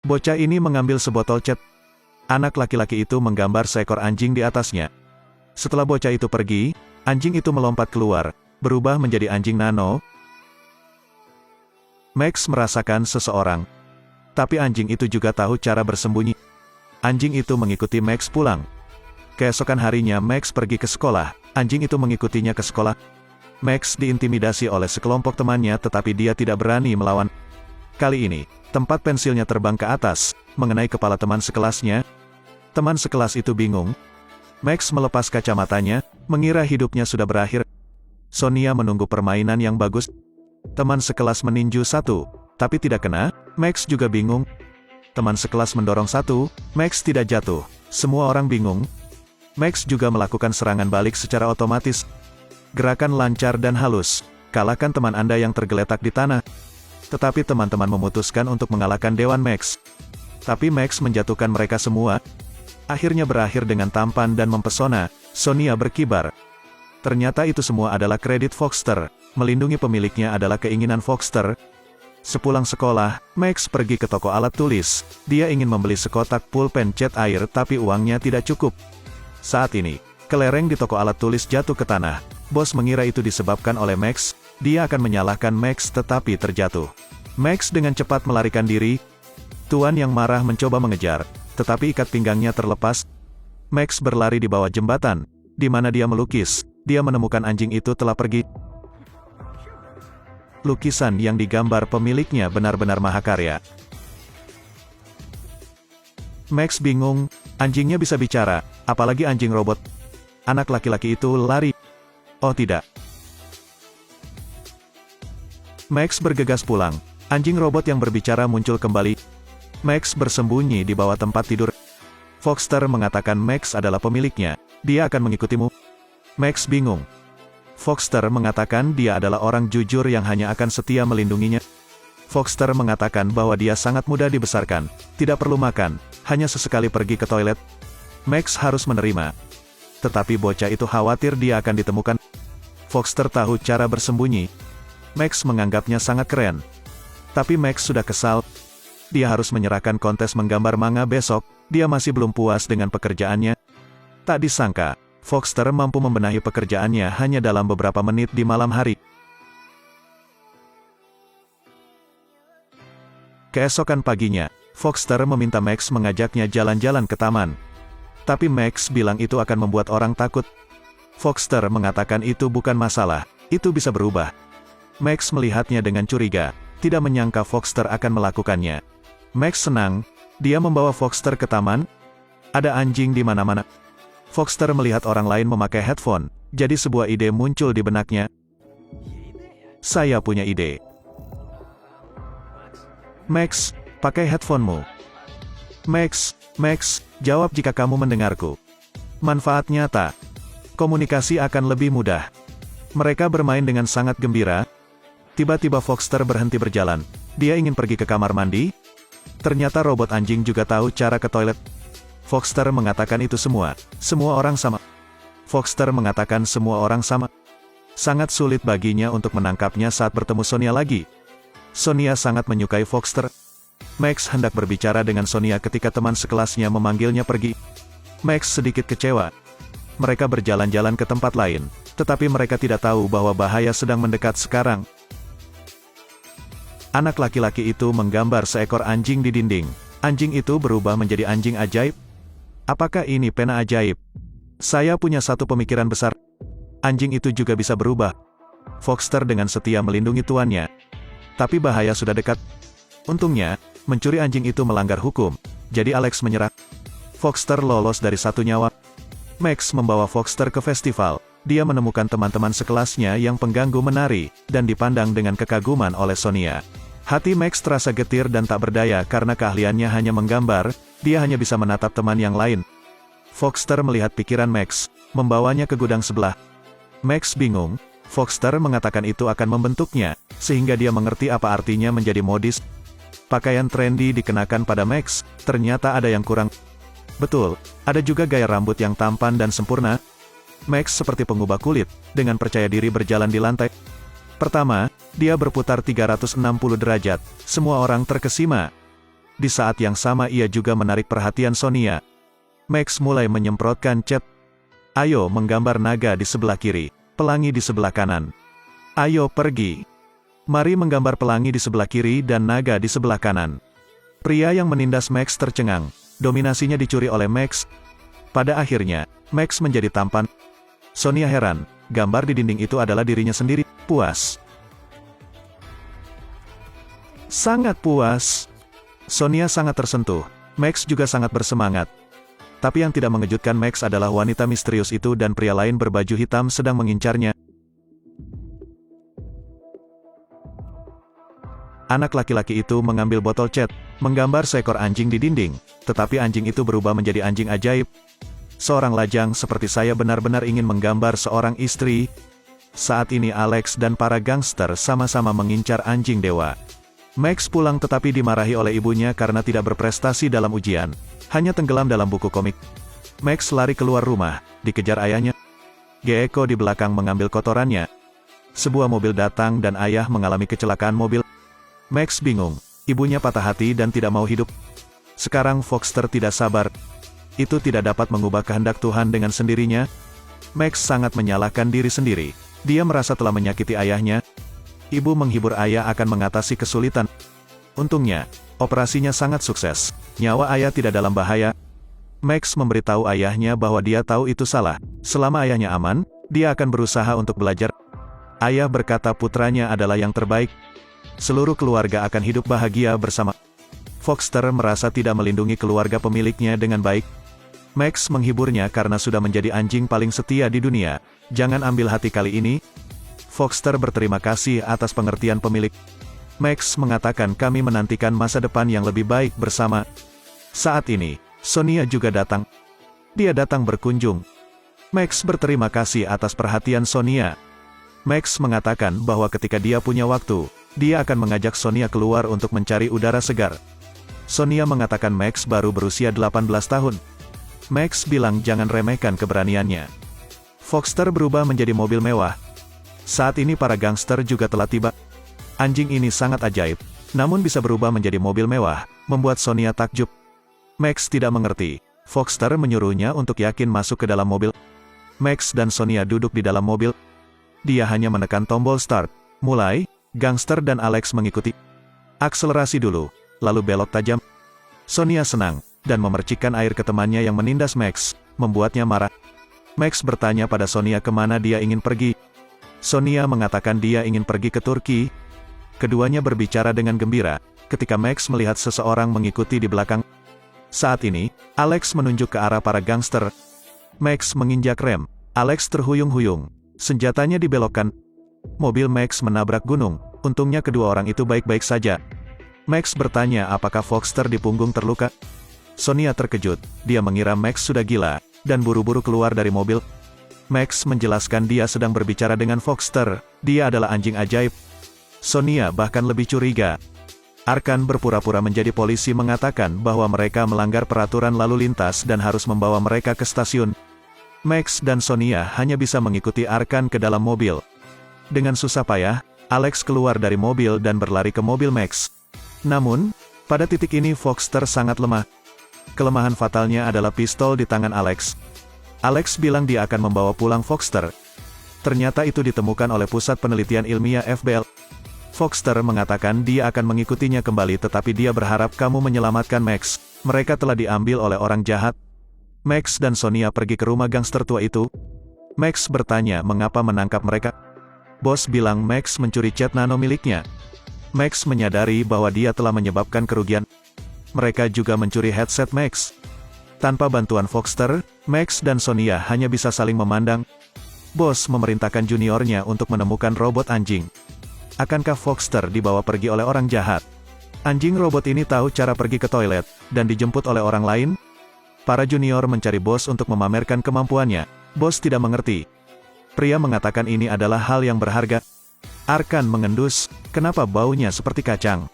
Bocah ini mengambil sebotol cat. Anak laki-laki itu menggambar seekor anjing di atasnya. Setelah bocah itu pergi, anjing itu melompat keluar, berubah menjadi anjing nano. Max merasakan seseorang. Tapi anjing itu juga tahu cara bersembunyi. Anjing itu mengikuti Max pulang. Keesokan harinya Max pergi ke sekolah, anjing itu mengikutinya ke sekolah. Max diintimidasi oleh sekelompok temannya tetapi dia tidak berani melawan. Kali ini, tempat pensilnya terbang ke atas, mengenai kepala teman sekelasnya. Teman sekelas itu bingung. Max melepas kacamatanya, mengira hidupnya sudah berakhir. Sonia menunggu permainan yang bagus. Teman sekelas meninju satu, tapi tidak kena. Max juga bingung. Teman sekelas mendorong satu, Max tidak jatuh. Semua orang bingung. Max juga melakukan serangan balik secara otomatis. Gerakan lancar dan halus. Kalahkan teman Anda yang tergeletak di tanah. Tetapi teman-teman memutuskan untuk mengalahkan Dewan Max. Tapi Max menjatuhkan mereka semua. Akhirnya berakhir dengan tampan dan mempesona. Sonia berkibar. Ternyata itu semua adalah kredit Foxter. Melindungi pemiliknya adalah keinginan Foxter. Sepulang sekolah, Max pergi ke toko alat tulis. Dia ingin membeli sekotak pulpen cat air tapi uangnya tidak cukup. Saat ini, kelereng di toko alat tulis jatuh ke tanah. Bos mengira itu disebabkan oleh Max. Dia akan menyalahkan Max tetapi terjatuh. Max dengan cepat melarikan diri. Tuan yang marah mencoba mengejar, tetapi ikat pinggangnya terlepas. Max berlari di bawah jembatan, di mana dia melukis. Dia menemukan anjing itu telah pergi. Lukisan yang digambar pemiliknya benar-benar mahakarya. Max bingung, anjingnya bisa bicara, apalagi anjing robot. Anak laki-laki itu lari. Oh tidak. Max bergegas pulang. Anjing robot yang berbicara muncul kembali. Max bersembunyi di bawah tempat tidur. Foxter mengatakan Max adalah pemiliknya. Dia akan mengikutimu. Max bingung. Foxter mengatakan dia adalah orang jujur yang hanya akan setia melindunginya. Foxter mengatakan bahwa dia sangat mudah dibesarkan. Tidak perlu makan, hanya sesekali pergi ke toilet. Max harus menerima. Tetapi bocah itu khawatir dia akan ditemukan. Foxter tahu cara bersembunyi. Max menganggapnya sangat keren. Tapi Max sudah kesal. Dia harus menyerahkan kontes menggambar manga besok. Dia masih belum puas dengan pekerjaannya. Tak disangka, Foxter mampu membenahi pekerjaannya hanya dalam beberapa menit di malam hari. Keesokan paginya, Foxter meminta Max mengajaknya jalan-jalan ke taman. Tapi Max bilang itu akan membuat orang takut. Foxter mengatakan itu bukan masalah, itu bisa berubah. Max melihatnya dengan curiga, tidak menyangka Foxter akan melakukannya. Max senang, dia membawa Foxter ke taman. Ada anjing di mana-mana. Foxter melihat orang lain memakai headphone, jadi sebuah ide muncul di benaknya. Saya punya ide. Max, pakai headphonemu. Max, jawab jika kamu mendengarku. Manfaat nyata. Komunikasi akan lebih mudah. Mereka bermain dengan sangat gembira. Tiba-tiba Foxter berhenti berjalan. Dia ingin pergi ke kamar mandi. Ternyata robot anjing juga tahu cara ke toilet. Foxter mengatakan itu semua. Semua orang sama. Foxter mengatakan semua orang sama. Sangat sulit baginya untuk menangkapnya saat bertemu Sonia lagi. Sonia sangat menyukai Foxter. Max hendak berbicara dengan Sonia ketika teman sekelasnya memanggilnya pergi. Max sedikit kecewa. Mereka berjalan-jalan ke tempat lain, tetapi mereka tidak tahu bahwa bahaya sedang mendekat sekarang. Anak laki-laki itu menggambar seekor anjing di dinding. Anjing itu berubah menjadi anjing ajaib. Apakah ini pena ajaib? Saya punya satu pemikiran besar. Anjing itu juga bisa berubah. Foxter dengan setia melindungi tuannya. Tapi bahaya sudah dekat. Untungnya, mencuri anjing itu melanggar hukum. Jadi Alex menyerah. Foxter lolos dari satu nyawa. Max membawa Foxter ke festival. Dia menemukan teman-teman sekelasnya yang pengganggu menari, dan dipandang dengan kekaguman oleh Sonia. Hati Max terasa getir dan tak berdaya karena keahliannya hanya menggambar, dia hanya bisa menatap teman yang lain. Foxter melihat pikiran Max, membawanya ke gudang sebelah. Max bingung, Foxter mengatakan itu akan membentuknya, sehingga dia mengerti apa artinya menjadi modis. Pakaian trendy dikenakan pada Max, ternyata ada yang kurang. Betul, ada juga gaya rambut yang tampan dan sempurna. Max seperti pengubah kulit, dengan percaya diri berjalan di lantai. Pertama, dia berputar 360 derajat, semua orang terkesima. Di saat yang sama ia juga menarik perhatian Sonia. Max mulai menyemprotkan cat. Ayo menggambar naga di sebelah kiri, pelangi di sebelah kanan. Ayo pergi. Mari menggambar pelangi di sebelah kiri dan naga di sebelah kanan. Pria yang menindas Max tercengang. Dominasinya dicuri oleh Max. Pada akhirnya, Max menjadi tampan. Sonia heran, gambar di dinding itu adalah dirinya sendiri. Puas. Sangat puas. Sonia sangat tersentuh. Max juga sangat bersemangat. Tapi yang tidak mengejutkan Max adalah wanita misterius itu dan pria lain berbaju hitam sedang mengincarnya. Anak laki-laki itu mengambil botol cat, menggambar seekor anjing di dinding, tetapi anjing itu berubah menjadi anjing ajaib. Seorang lajang seperti saya benar-benar ingin menggambar seorang istri. Saat ini Alex dan para gangster sama-sama mengincar anjing dewa. Max pulang tetapi dimarahi oleh ibunya karena tidak berprestasi dalam ujian. Hanya tenggelam dalam buku komik. Max lari keluar rumah, dikejar ayahnya. Gecko di belakang mengambil kotorannya. Sebuah mobil datang dan ayah mengalami kecelakaan mobil. Max bingung, ibunya patah hati dan tidak mau hidup. Sekarang Foxter tidak sabar. Itu tidak dapat mengubah kehendak Tuhan dengan sendirinya. Max sangat menyalahkan diri sendiri. Dia merasa telah menyakiti ayahnya. Ibu menghibur ayah akan mengatasi kesulitan. Untungnya, operasinya sangat sukses. Nyawa ayah tidak dalam bahaya. Max memberitahu ayahnya bahwa dia tahu itu salah. Selama ayahnya aman, dia akan berusaha untuk belajar. Ayah berkata putranya adalah yang terbaik. Seluruh keluarga akan hidup bahagia bersama. Foxter merasa tidak melindungi keluarga pemiliknya dengan baik. Max menghiburnya karena sudah menjadi anjing paling setia di dunia. Jangan ambil hati kali ini. Foxter berterima kasih atas pengertian pemilik. Max mengatakan kami menantikan masa depan yang lebih baik bersama. Saat ini, Sonia juga datang. Dia datang berkunjung. Max berterima kasih atas perhatian Sonia. Max mengatakan bahwa ketika dia punya waktu, dia akan mengajak Sonia keluar untuk mencari udara segar. Sonia mengatakan Max baru berusia 18 tahun. Max bilang jangan remehkan keberaniannya. Foxter berubah menjadi mobil mewah. Saat ini para gangster juga telah tiba. Anjing ini sangat ajaib, namun bisa berubah menjadi mobil mewah, membuat Sonia takjub. Max tidak mengerti. Foxter menyuruhnya untuk yakin masuk ke dalam mobil. Max dan Sonia duduk di dalam mobil. Dia hanya menekan tombol start. Mulai, gangster dan Alex mengikuti. Akselerasi dulu, lalu belok tajam. Sonia senang, dan memercikkan air ke temannya yang menindas Max, membuatnya marah. Max bertanya pada Sonia kemana dia ingin pergi. Sonia mengatakan dia ingin pergi ke Turki. Keduanya berbicara dengan gembira, ketika Max melihat seseorang mengikuti di belakang. Saat ini, Alex menunjuk ke arah para gangster. Max menginjak rem. Alex terhuyung-huyung. Senjatanya dibelokkan. Mobil Max menabrak gunung. Untungnya kedua orang itu baik-baik saja. Max bertanya apakah Foxter di punggung terluka. Sonia terkejut. Dia mengira Max sudah gila, dan buru-buru keluar dari mobil. Max menjelaskan dia sedang berbicara dengan Foxter. Dia adalah anjing ajaib. Sonia bahkan lebih curiga. Arkan berpura-pura menjadi polisi mengatakan bahwa mereka melanggar peraturan lalu lintas dan harus membawa mereka ke stasiun. Max dan Sonia hanya bisa mengikuti Arkan ke dalam mobil. Dengan susah payah, Alex keluar dari mobil dan berlari ke mobil Max. Namun, pada titik ini Foxter sangat lemah. Kelemahan fatalnya adalah pistol di tangan Alex. Alex bilang dia akan membawa pulang Foxter. Ternyata itu ditemukan oleh Pusat Penelitian Ilmiah FBL. Foxter mengatakan dia akan mengikutinya kembali tetapi dia berharap kamu menyelamatkan Max. Mereka telah diambil oleh orang jahat. Max dan Sonia pergi ke rumah gangster tua itu. Max bertanya mengapa menangkap mereka. Bos bilang Max mencuri cat nano miliknya. Max menyadari bahwa dia telah menyebabkan kerugian. Mereka juga mencuri headset Max. Tanpa bantuan Foxter, Max dan Sonia hanya bisa saling memandang. Bos memerintahkan juniornya untuk menemukan robot anjing. Akankah Foxter dibawa pergi oleh orang jahat? Anjing robot ini tahu cara pergi ke toilet, dan dijemput oleh orang lain? Para junior mencari bos untuk memamerkan kemampuannya. Bos tidak mengerti. Pria mengatakan ini adalah hal yang berharga. Arkan mengendus, kenapa baunya seperti kacang?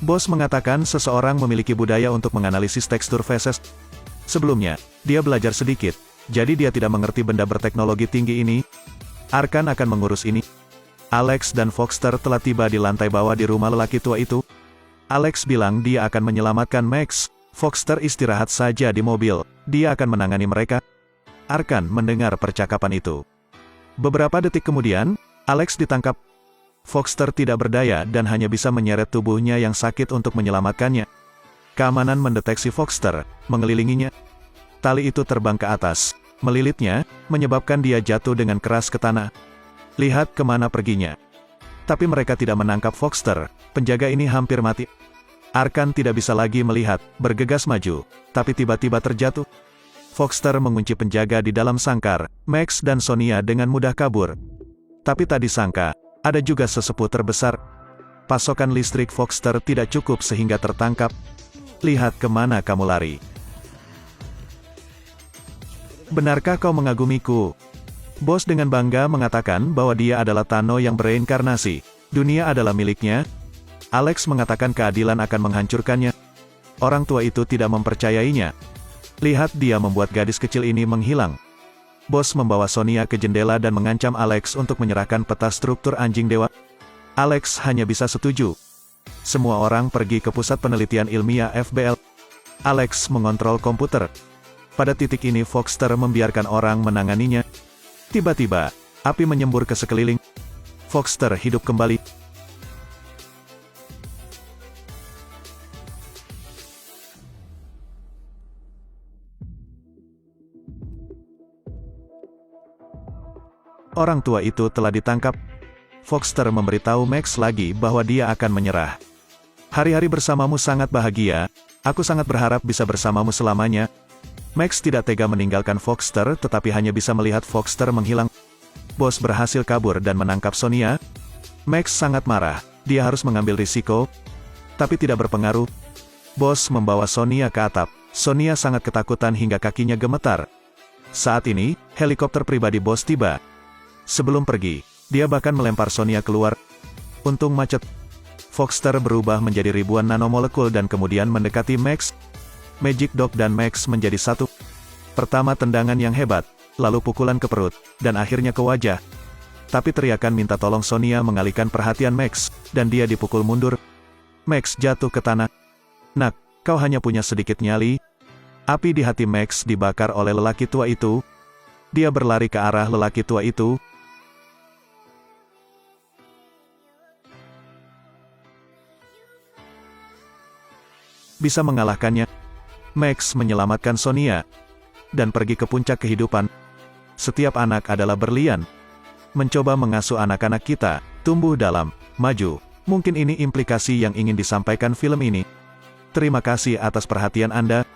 Bos mengatakan seseorang memiliki budaya untuk menganalisis tekstur feses. Sebelumnya, dia belajar sedikit, jadi dia tidak mengerti benda berteknologi tinggi ini. Arkan akan mengurus ini. Alex dan Foxter telah tiba di lantai bawah di rumah lelaki tua itu. Alex bilang dia akan menyelamatkan Max. Foxter istirahat saja di mobil, dia akan menangani mereka. Arkan mendengar percakapan itu. Beberapa detik kemudian, Alex ditangkap. Foxter tidak berdaya dan hanya bisa menyeret tubuhnya yang sakit untuk menyelamatkannya. Keamanan mendeteksi Foxter, mengelilinginya. Tali itu terbang ke atas, melilitnya, menyebabkan dia jatuh dengan keras ke tanah. Lihat kemana perginya. Tapi mereka tidak menangkap Foxter, penjaga ini hampir mati. Arkan tidak bisa lagi melihat, bergegas maju, tapi tiba-tiba terjatuh. Foxter mengunci penjaga di dalam sangkar, Max dan Sonia dengan mudah kabur. Tapi tak disangka, ada juga sesepuh terbesar. Pasokan listrik Foxter tidak cukup sehingga tertangkap. Lihat kemana kamu lari. Benarkah kau mengagumiku? Bos dengan bangga mengatakan bahwa dia adalah Tano yang bereinkarnasi. Dunia adalah miliknya. Alex mengatakan keadilan akan menghancurkannya. Orang tua itu tidak mempercayainya. Lihat dia membuat gadis kecil ini menghilang. Bos membawa Sonia ke jendela dan mengancam Alex untuk menyerahkan peta struktur anjing dewa. Alex hanya bisa setuju. Semua orang pergi ke pusat penelitian ilmiah FBL. Alex mengontrol komputer. Pada titik ini Foxter membiarkan orang menanganinya. Tiba-tiba, api menyembur ke sekeliling. Foxter hidup kembali. Orang tua itu telah ditangkap. Foxter memberitahu Max lagi bahwa dia akan menyerah. Hari-hari bersamamu sangat bahagia, aku sangat berharap bisa bersamamu selamanya. Max tidak tega meninggalkan Foxter tetapi hanya bisa melihat Foxter menghilang. Bos berhasil kabur dan menangkap Sonia. Max sangat marah, dia harus mengambil risiko, tapi tidak berpengaruh. Bos membawa Sonia ke atap, Sonia sangat ketakutan hingga kakinya gemetar. Saat ini, helikopter pribadi bos tiba. Sebelum pergi, dia bahkan melempar Sonia keluar. Untung macet. Foxter berubah menjadi ribuan nanomolekul dan kemudian mendekati Max. Magic Dog dan Max menjadi satu. Pertama tendangan yang hebat, lalu pukulan ke perut, dan akhirnya ke wajah. Tapi teriakan minta tolong Sonia mengalihkan perhatian Max, dan dia dipukul mundur. Max jatuh ke tanah. Nak, kau hanya punya sedikit nyali. Api di hati Max dibakar oleh lelaki tua itu. Dia berlari ke arah lelaki tua itu. Bisa mengalahkannya. Max menyelamatkan Sonia dan pergi ke puncak kehidupan. Setiap anak adalah berlian. Mencoba mengasuh anak-anak kita, tumbuh dalam, maju. Mungkin ini implikasi yang ingin disampaikan film ini. Terima kasih atas perhatian Anda.